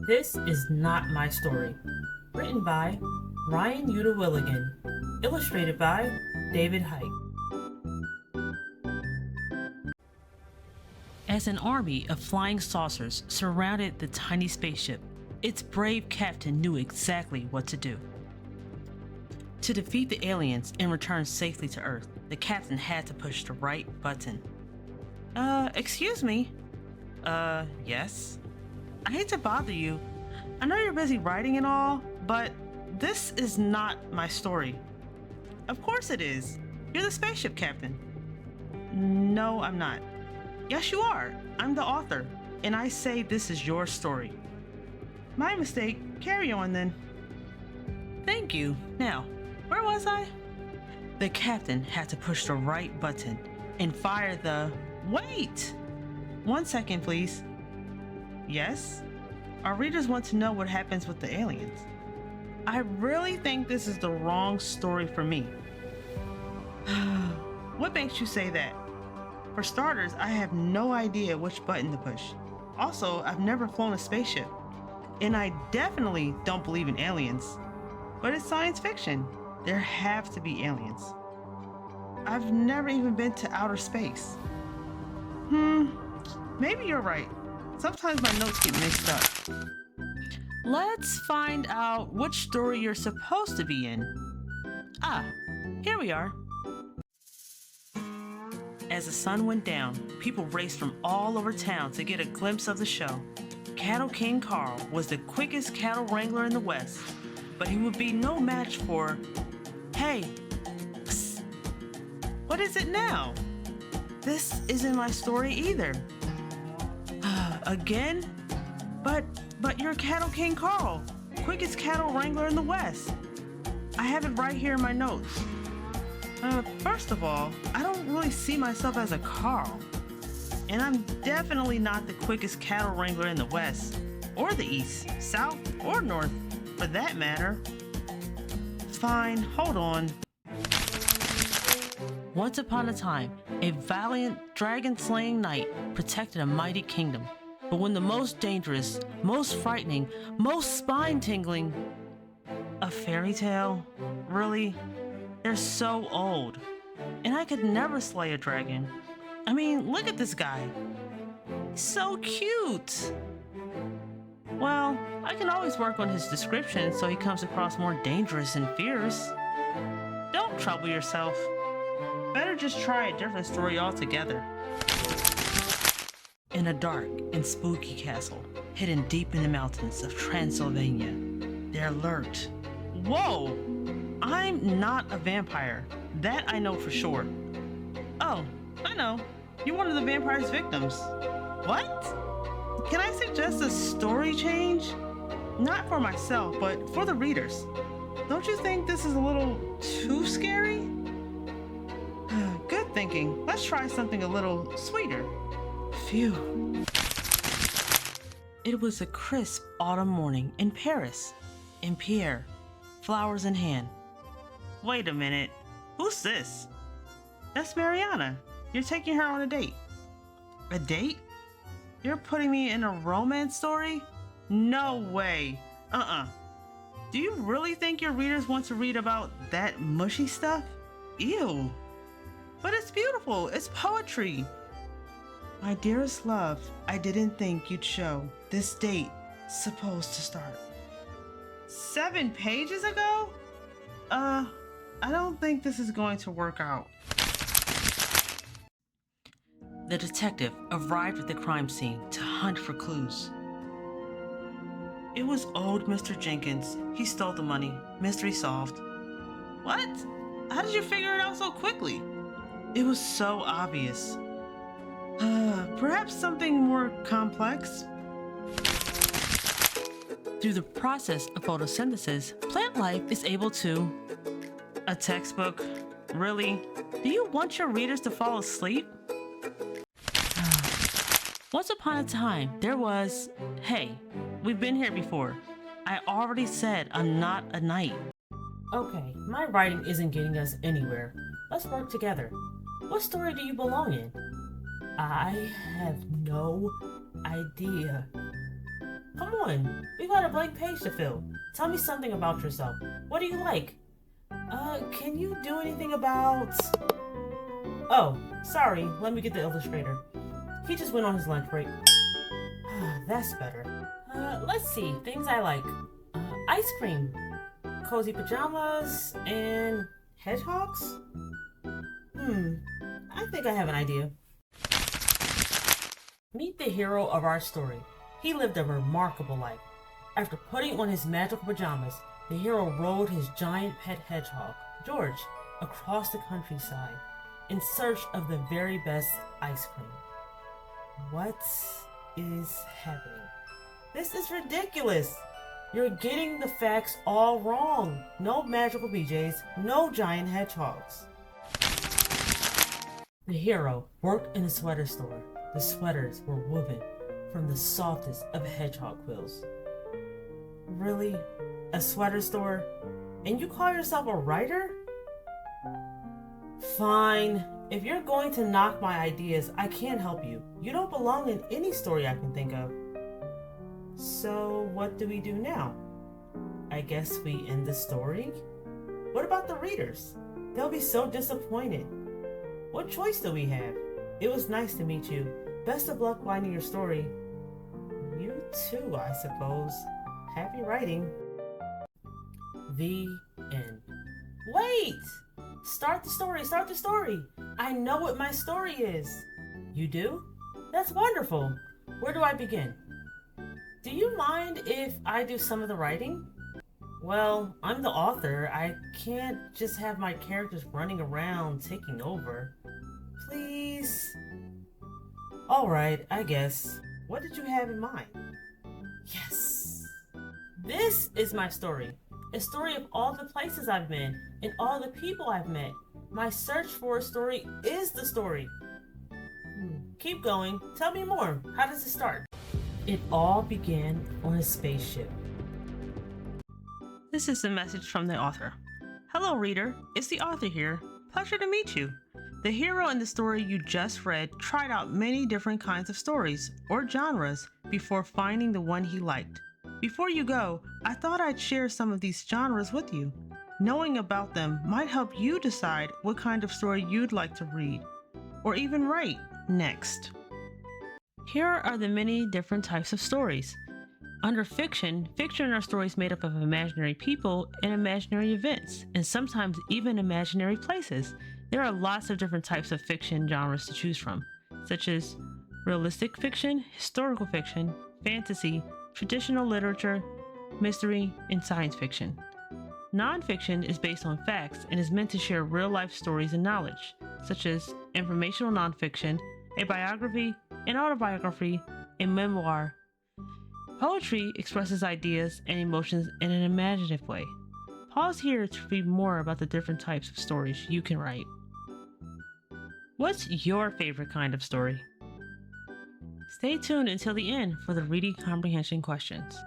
This is Not My Story. Written by Uytdewilligen. Illustrated by David Huyck. As an army of flying saucers surrounded the tiny spaceship, its brave captain knew exactly what to do. To defeat the aliens and return safely to Earth, the captain had to push the right button. Excuse me? Yes? I hate to bother you. I know you're busy writing and all, but this is not my story. Of course it is. You're the spaceship captain. No, I'm not. Yes, you are. I'm the author, and I say this is your story. My mistake. Carry on then. Thank you. Now, where was I? The captain had to push the right button and fire the... Wait! 1 second, please. Yes? Our readers want to know what happens with the aliens. I really think this is the wrong story for me. What makes you say that? For starters, I have no idea which button to push. Also, I've never flown a spaceship. And I definitely don't believe in aliens. But it's science fiction. There have to be aliens. I've never even been to outer space. Maybe you're right. Sometimes my notes get mixed up. Let's find out which story you're supposed to be in. Ah, here we are. As the sun went down, people raced from all over town to get a glimpse of the show. Cattle King Carl was the quickest cattle wrangler in the West, but he would be no match for... Hey, psst. What is it now? This isn't my story either. Again? But you're Cattle King Carl, quickest cattle wrangler in the West. I have it right here in my notes. First of all, I don't really see myself as a Carl. And I'm definitely not the quickest cattle wrangler in the West, or the East, South, or North, for that matter. Fine, hold on. Once upon a time, a valiant, dragon-slaying knight protected a mighty kingdom. But when the most dangerous, most frightening, most spine-tingling... A fairy tale? Really? They're so old. And I could never slay a dragon. I mean, look at this guy. He's so cute. Well, I can always work on his description so he comes across more dangerous and fierce. Don't trouble yourself. Better just try a different story altogether. In a dark and spooky castle, hidden deep in the mountains of Transylvania, there lurked... Whoa! I'm not a vampire. That I know for sure. Oh, I know. You're one of the vampire's victims. What? Can I suggest a story change? Not for myself, but for the readers. Don't you think this is a little too scary? Good thinking. Let's try something a little sweeter. Phew. It was a crisp autumn morning in Paris, and Pierre, flowers in hand. Wait a minute. Who's this? That's Mariana. You're taking her on a date. A date? You're putting me in a romance story? No way. Do you really think your readers want to read about that mushy stuff? Ew. But it's beautiful. It's poetry. My dearest love, I didn't think you'd show. This date supposed to start 7 pages ago? I don't think this is going to work out. The detective arrived at the crime scene to hunt for clues. It was old Mr. Jenkins. He stole the money. Mystery solved. What? How did you figure it out so quickly? It was so obvious. Perhaps something more complex? Through the process of photosynthesis, plant life is able to... A textbook? Really? Do you want your readers to fall asleep? Once upon a time, there was... Hey, we've been here before. I already said I'm not a knight. Okay, my writing isn't getting us anywhere. Let's work together. What story do you belong in? I have no idea. Come come on. We got a blank page to fill. Tell me something about yourself. What do you like? Can you do anything about... Oh, sorry. Let me get the Illustrator. He just went on his lunch break. That's better. Let's see. Things I like. Ice cream, cozy pajamas, and hedgehogs? I think I have an idea. Meet the hero of our story. He lived a remarkable life. After putting on his magical pajamas, the hero rode his giant pet hedgehog, George, across the countryside in search of the very best ice cream. What is happening? This is ridiculous! You're getting the facts all wrong. No magical BJs, no giant hedgehogs. The hero worked in a sweater store. The sweaters were woven from the softest of hedgehog quills. Really? A sweater store? And you call yourself a writer? Fine. If you're going to knock my ideas, I can't help you. You don't belong in any story I can think of. So what do we do now? I guess we end the story? What about the readers? They'll be so disappointed. What choice do we have? It was nice to meet you. Best of luck writing your story. You too, I suppose. Happy writing. The end. Wait! Start the story. I know what my story is. You do? That's wonderful. Where do I begin? Do you mind if I do some of the writing? Well, I'm the author. I can't just have my characters running around taking over. Please? Alright, I guess. What did you have in mind? Yes! This is my story. A story of all the places I've been and all the people I've met. My search for a story is the story. Keep going. Tell me more. How does it start? It all began on a spaceship. This is a message from the author. Hello, reader. It's the author here. Pleasure to meet you. The hero in the story you just read tried out many different kinds of stories or genres before finding the one he liked. Before you go, I thought I'd share some of these genres with you. Knowing about them might help you decide what kind of story you'd like to read or even write next. Here are the many different types of stories. Under fiction are stories made up of imaginary people and imaginary events, and sometimes even imaginary places. There are lots of different types of fiction genres to choose from, such as realistic fiction, historical fiction, fantasy, traditional literature, mystery, and science fiction. Nonfiction is based on facts and is meant to share real-life stories and knowledge, such as informational nonfiction, a biography, an autobiography, a memoir. Poetry expresses ideas and emotions in an imaginative way. Pause here to read more about the different types of stories you can write. What's your favorite kind of story? Stay tuned until the end for the reading comprehension questions.